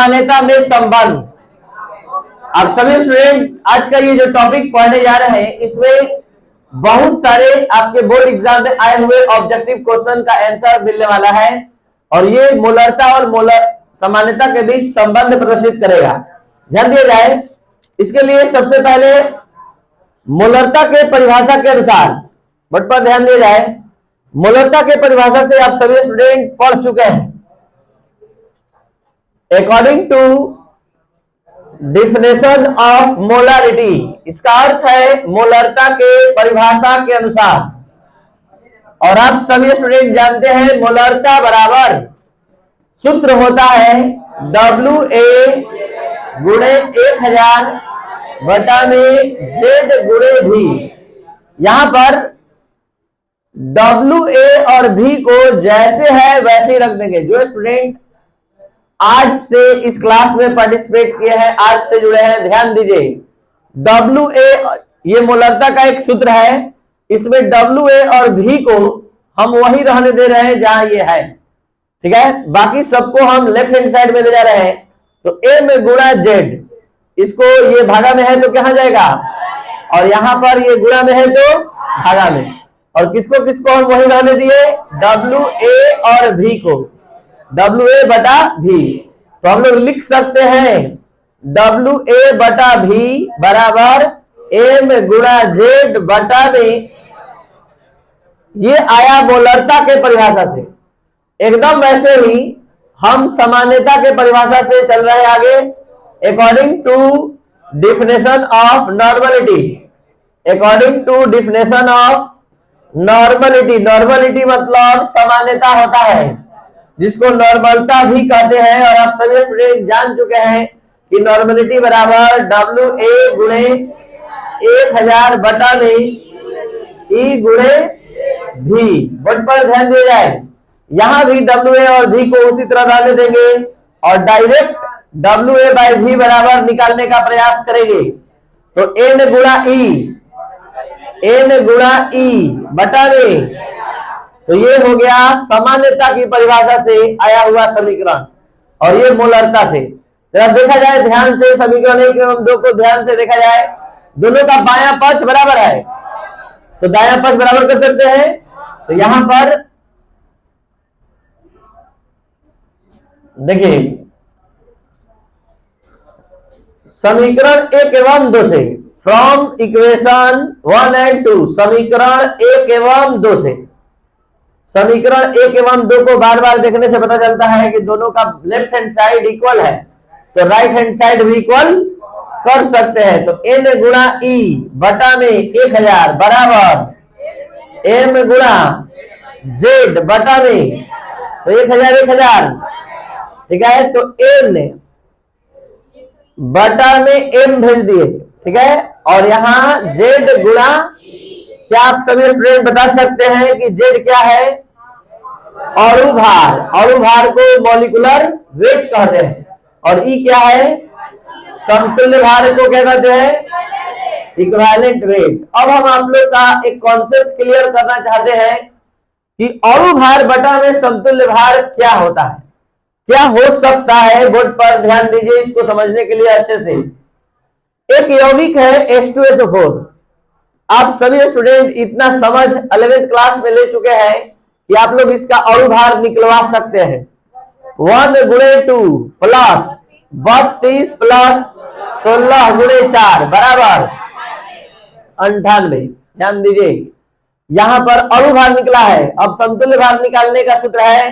मान्यता में संबंध। आप सभी स्टूडेंट आज का ये जो टॉपिक पढ़ने जा रहे हैं, इसमें बहुत सारे आपके बोर्ड एग्जाम में आए हुए ऑब्जेक्टिव क्वेश्चन का आंसर मिलने वाला है और ये मोलरता और मोलर सामान्यता के बीच संबंध प्रदर्शित करेगा। ध्यान दिया जाए, इसके लिए सबसे पहले मोलरता के परिभाषा के अनुसार बोर्ड पर ध्यान दिया जाए। मोलरता के परिभाषा से आप सभी स्टूडेंट पढ़ चुके हैं। According to definition of molarity, इसका अर्थ है मोलरता के परिभाषा के अनुसार। और आप सभी स्टूडेंट जानते हैं मोलरता बराबर सूत्र होता है WA गुणे 1000 बटा में Z गुणे V। यहां पर WA और V को जैसे है वैसे ही रख देंगे। जो स्टूडेंट आज से इस क्लास में पार्टिसिपेट किए हैं, आज से जुड़े हैं, ध्यान दीजिए। WA ये मोलरता का एक सूत्र है, इसमें WA और V को हम वही रहने दे रहे हैं जहां ये है, ठीक है। बाकी सबको हम लेफ्ट हैंड साइड में ले जा रहे हैं। तो A में गुणा Z, इसको ये भागा में है तो कहां जाएगा, और यहां पर ये गुणा में है तो भागा में। और किसको किसको हम वही रहने दिए, WA और V को, WA बटा V। तो हम लोग लिख सकते हैं WA बटा V बराबर M गुणा Z बटा में। ये आया मोलरता के परिभाषा से। एकदम वैसे ही हम सामान्यता के परिभाषा से चल रहे हैं आगे। According to definition of normality, according to definition of normality, normality मतलब सामान्यता होता है, जिसको नॉर्मलता भी कहते हैं। और आप सभी स्टूडेंट जान चुके हैं कि नॉर्मलिटी बराबर WA गुणे 1000 बटा में E गुणे V। बोर्ड पर ध्यान दिया जाए, यहां भी WA और V को उसी तरह रहने देंगे और डायरेक्ट WA बाई V बराबर निकालने का प्रयास करेंगे। तो N गुणा E बटा में, तो ये हो गया सामान्यता की परिभाषा से आया हुआ समीकरण। और ये मोलरता से जरा देखा जाए ध्यान से, समीकरण 1 एवं 2 को ध्यान से देखा जाए, दोनों का बायां पक्ष बराबर है, तो दायां पक्ष बराबर कर सकते हैं। तो यहां पर देखिए समीकरण 1 एवं 2 से, फ्रॉम इक्वेशन 1 एंड 2, समीकरण 1 एवं 2 से, समीकरण 1 एवं 2 को बार बार देखने से पता चलता है कि दोनों का लेफ्ट हैंड साइड इक्वल है, तो राइट हैंड साइड भी इक्वल कर सकते हैं। तो N गुणा E बटा में 1000 बराबर M गुणा Z बटा में, तो 1000, ठीक है। तो N बटा में M भेज दिए, ठीक है। और यहाँ Z गुणा, क्या आप सभी स्टूडेंट बता सकते हैं कि Z क्या है, अणु भार, अणु भार को मॉलिक्यूलर वेट कहते हैं। और E क्या है, समतुल्य भार को क्या कहते हैं, इक्विवेलेंट वेट। अब हम आप लोग का एक कॉन्सेप्ट क्लियर करना चाहते हैं कि अणु भार बटा में समतुल्य भार क्या होता है, क्या हो सकता है। बोर्ड पर ध्यान दीजिए इसको समझने के लिए अच्छे से। एक यौगिक है H2SO4। आप सभी स्टूडेंट इतना समझ 11th क्लास में ले चुके हैं कि आप लोग इसका अणु भार निकलवा सकते हैं। 1 गुणे 2 प्लस 32 प्लस 16 गुणे 4 बराबर 98। ध्यान दीजिए यहां पर अणु भार निकला है। अब समतुल्य भार निकालने का सूत्र है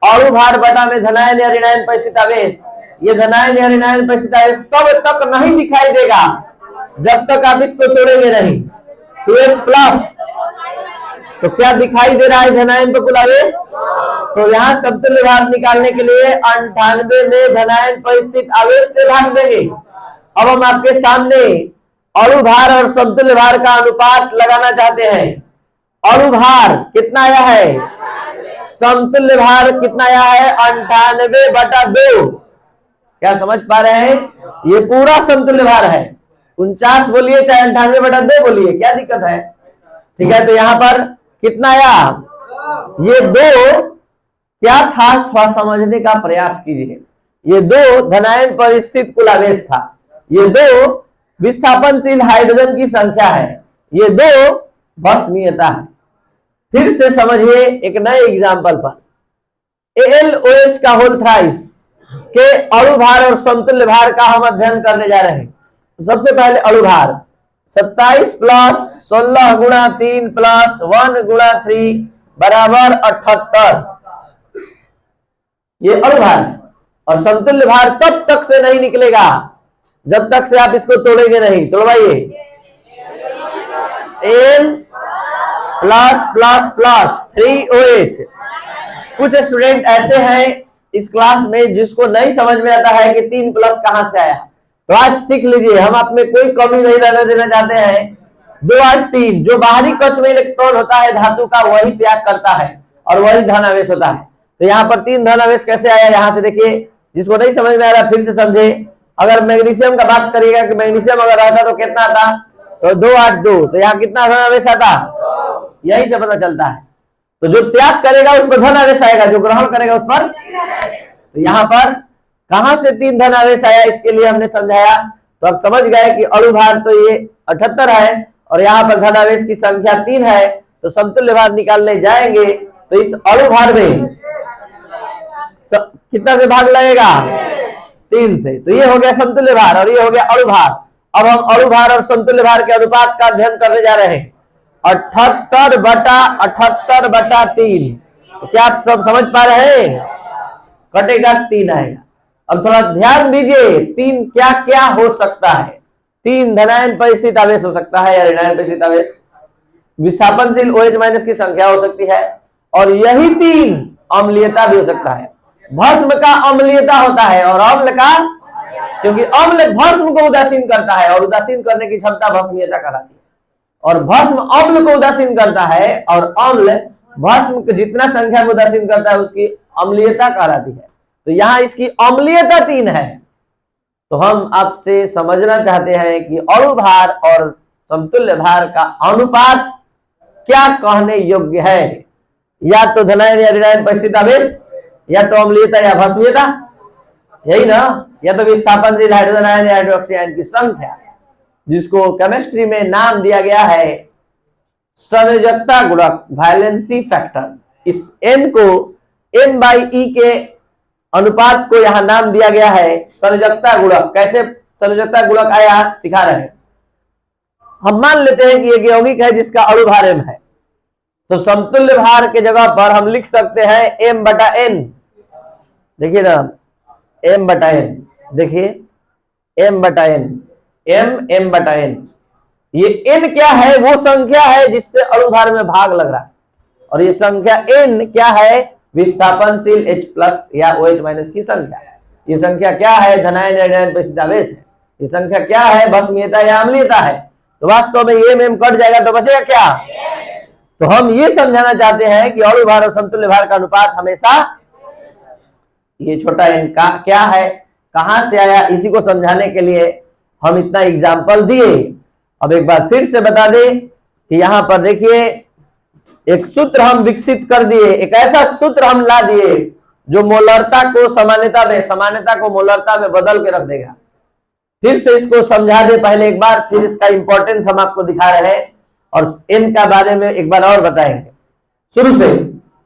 अणु भार बटा में धनायन या ऋणायन परिस्थित आवेश। ये धनायन या ऋणायन परिस्थित आवेश तब तक नहीं दिखाई देगा जब तक आप इसको तोड़ेंगे नहीं। 2H प्लस, तो क्या दिखाई दे रहा है धनायन पर कुल आवेश। तो यहाँ समतुल्य भार निकालने के लिए 98 में धनायन परिस्थित आवेश से भाग देंगे। अब हम आपके सामने अणु भार और समतुल्य भार का अनुपात लगाना चाहते हैं। अणु भार कितना आया है, समतुल्य भार कितना आया है, 98/2। क्या समझ पा रहे हैं, ये पूरा समतुल्य भार है। 49 बोलिए चाहे 98/2 बोलिए, क्या दिक्कत है, ठीक है। तो यहां पर कितना आया, ये 2 क्या था, थोड़ा समझने का प्रयास कीजिए। ये 2 धनायन पर स्थित कुल आवेश था, ये 2 विस्थापनशील हाइड्रोजन की संख्या है, ये 2 भस्मीयता है। फिर से समझिए एक नए एग्जाम्पल पर, AlOH का होल थ्राइस के अणु भार और समतुल्य भार का हम अध्ययन करने जा रहे हैं। सबसे पहले अणु भार 27 प्लस 16 गुणा 3 प्लस 1 गुणा 3 बराबर 78, ये अणु भार है। और समतुल्य भार तब तक से नहीं निकलेगा जब तक से आप इसको तोड़ेंगे नहीं। तोड़वाइए, N plus plus plus 3OH। कुछ स्टूडेंट ऐसे हैं इस क्लास में जिसको नहीं समझ में आता है कि 3 प्लस कहां से आया, तो आज सीख लीजिए, हम आप में कोई कमी नहीं रहने देना चाहते हैं। 2 आज 3, जो बाहरी कक्ष में इलेक्ट्रॉन होता है धातु का वही त्याग करता है और वही धन आवेश होता है। तो यहाँ पर 3 धन आवेश कैसे आया, यहाँ से देखिए, जिसको नहीं समझ में आ रहा फिर से समझे। अगर मैग्नीशियम का बात करिएगा कि मैग्नीशियम अगर रहता तो कितना आता, तो 2 8 2, तो यहाँ कितना धन आवेश आता, यही से पता चलता है। तो जो त्याग करेगा उस पर धन आवेश आएगा, जो ग्रहण करेगा उस पर। तो यहाँ पर कहां से 3 धन आवेश आया, इसके लिए हमने समझाया। तो आप समझ गए कि अणु भार तो ये 78 है और यहाँ पर धन आवेश की संख्या 3 है। तो समतुल्य भार निकालने जाएंगे तो इस अणु भार में कितना से भाग लगेगा, 3 से। तो ये हो गया समतुल्य भार और ये हो गया अणु भार। अब हम अणु भार और समतुल्य भार के अनुपात का अध्ययन करने जा रहे हैं। 78/78/3। तो क्या आप सब समझ पा रहे हैं, कटेगा 3 आएगा। अब थोड़ा ध्यान दीजिए, 3 क्या क्या हो सकता है। 3 धनायन पर स्थित आवेश हो सकता है या ऋणायन पर स्थित आवेश, विस्थापनशील OH माइनस की संख्या हो सकती है, और यही 3 अम्लीयता भी हो सकता है। भस्म का अम्लीयता होता है और अम्ल का, क्योंकि अम्ल भस्म को उदासीन करता है और उदासीन करने की क्षमता भस्मीयता कहलाती है, और भस्म अम्ल को उदासीन करता है और अम्ल भस्म को जितना संख्या में उदासीन करता है उसकी अम्लीयता कहलाती है। तो यहाँ इसकी अम्लीयता 3 है। तो हम आपसे समझना चाहते हैं कि अणु भार और समतुल्य भार का अनुपात क्या कहने योग्य है, या तो धनायन या ऋणायन पर स्थित आवेश, या तो अम्लीयता या भस्मीयता, यही ना, या तो विस्थापनशील हाइड्रोजन आयन या हाइड्रोक्सी आयन की संख्या, जिसको केमिस्ट्री में नाम दिया गया है संयोजकता गुणक, वैलेंसी फैक्टर। इस n को n/e के अनुपात को यहां नाम दिया गया है संयोजकता गुणक। कैसे संयोजकता गुणक आया सिखा रहे हैं। हम मान लेते हैं कि एक यौगिक है जिसका अणु भार m है, तो समतुल्य भार के जगह पर हम लिख सकते हैं m/n। देखिए ना, m/n, देखिए m/n, m/n। ये n क्या है, वो संख्या है जिससे अणु भार में भाग लग रहा है, और ये संख्या n क्या है, विस्थापनशील H+ या OH माइनस की संख्या। ये संख्या क्या है, धनायन या ऋणायन पर स्थित आवेश है। ये संख्या क्या है, भस्मीयता या अम्लीयता है। तो वास्तव में ये m कट जाएगा तो बचेगा क्या। तो हम ये समझाना चाहते हैं कि अणु भार और समतुल्य भार का अनुपात हमेशा, ये छोटा n का क्या है, कहां से आया, इसी को समझाने के लिए हम इतना एग्जाम्पल दिए। अब एक बार फिर से बता दें कि यहां पर देखिए एक सूत्र हम विकसित कर दिए, एक ऐसा सूत्र हम ला दिए जो मोलरता को सामान्यता में, सामान्यता को मोलरता में बदल के रख देगा। फिर से इसको समझा दे पहले एक बार, फिर इसका इंपॉर्टेंस हम आपको दिखा रहे हैं और n का बारे में एक बार और बताएंगे। शुरू से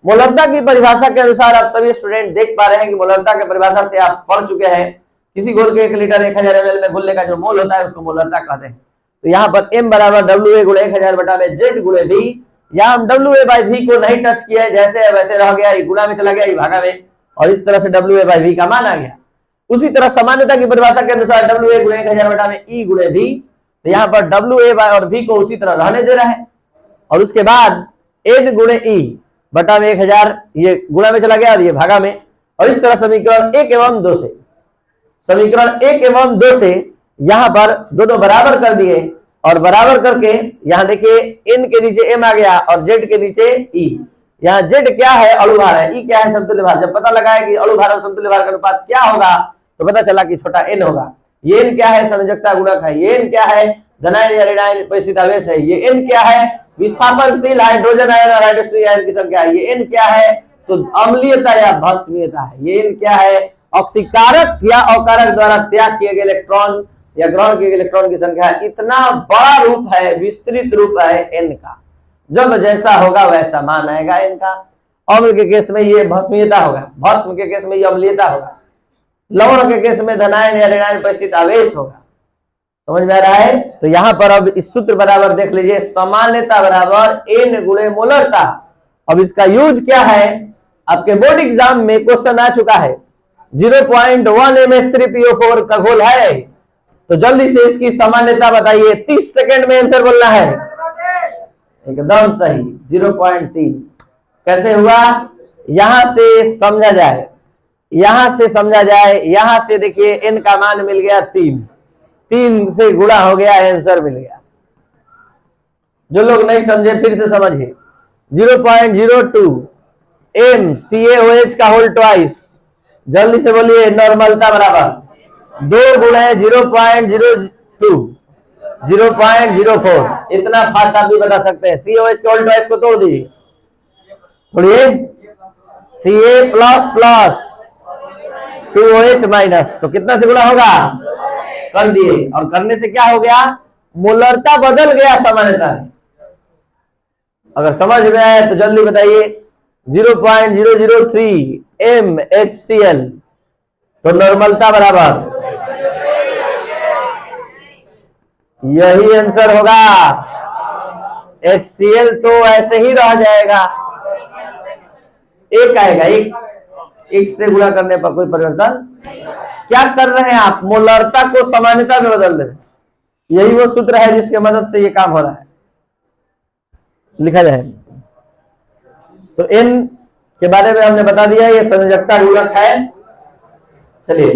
मोलरता की परिभाषा के अनुसार आप सभी स्टूडेंट देख पा रहे हैं कि मोलरता की परिभाषा से आप पढ़ चुके हैं। किसी घोल के 1 लीटर 1000 ml में घुलने का जो मोल होता है उसको मोलरता कहते हैं। तो यहाँ पर m बराबर WA गुणे 1000 बटा में Z गुणे V। यहाँ हम WA/V को नहीं टच किया है, जैसे है वैसे रह गया, गुणा में चला गया, भागा में, और इस तरह से WA/V का मान आ गया। उसी तरह सामान्यता की परिभाषा के अनुसार WA गुणे 1000 बटा में E गुणे V। तो यहाँ पर WA और V को उसी तरह रहने दे रहा है, और उसके बाद N गुणे E बटा में 1000, ये गुणा में चला गया और ये भागा में, और इस तरह समीकरण 1 एवं 2 से, समीकरण 1 एवं 2 से यहाँ पर दोनों बराबर कर दिए, और बराबर करके यहाँ देखिए n के नीचे m आ गया और z के नीचे e। यहाँ z क्या है, अणु भार है, e क्या है, समतुल्य भार। जब पता लगा है कि अणु भार और समतुल्य भार का अनुपात क्या होगा तो पता चला कि छोटा n होगा। ये n क्या है, संयोजकता गुणक है। ये n क्या है, धनायन या ऋणायन पर स्थित आवेश है। ये n क्या है, विस्थापनशील हाइड्रोजन आयन और हाइड्रोक्सी आयन की संख्या है। ये n क्या है, तो अम्लीयता या भस्मीयता है। ये n क्या है, ऑक्सीकारक या अकारक द्वारा त्याग किए गए इलेक्ट्रॉन या ग्रहण किए गए इलेक्ट्रॉन की संख्या इतना बड़ा रूप है, विस्तृत रूप है n का। जब जैसा होगा वैसा मान आएगा n का। अम्ल के केस में ये भस्मीयता होगा, भस्म के केस में ये अम्लीयता होगा, लवण के केस में धनायन या ऋणायन परिस्थित आवेश होगा। समझ में आ रहा है? तो यहां पर अब इस सूत्र बराबर देख लीजिए, सामान्यता बराबर n गुणे मोलरता। अब इसका यूज क्या है? आपके बोर्ड एग्जाम में क्वेश्चन आ चुका है, 0.1 MS3PO4 का घोल है, तो जल्दी से इसकी सामान्यता बताइए। 30 सेकंड में आंसर बोलना है। एकदम सही, 0.3। कैसे हुआ? यहां से समझा जाए, यहां से समझा जाए, यहां से देखिए n का मान मिल गया 3, 3 से गुणा हो गया, आंसर मिल गया। जो लोग नहीं समझे फिर से समझिए, 0.02 MCaOH का होल ट्वाइस। जल्दी से बोलिए, नॉर्मलता बराबर 2 गुणे 0.02 0.04। इतना फास्ट आप भी बता सकते हैं। CaOH के होल ट्वाइस को तोड़ दीजिए, तोड़िए, Ca plus plus 2OH minus, तो कितना से गुणा होगा? कर दिए, और करने से क्या हो गया? मोलरता बदल गया सामान्यता में। अगर समझ में आए तो जल्दी बताइए। 0.003 MHCl, तो नॉर्मलता बराबर यही आंसर होगा। HCl तो ऐसे ही रह जाएगा, एक आएगा, एक से गुणा करने पर कोई परिवर्तन। क्या कर रहे हैं आप? मोलरता को सामान्यता में बदल दे रहे हैं। यही वो सूत्र है जिसके मदद से ये काम हो रहा है। लिखा जाए तो n के बारे में हमने बता दिया, ये संयोजकता गुणक है। चलिए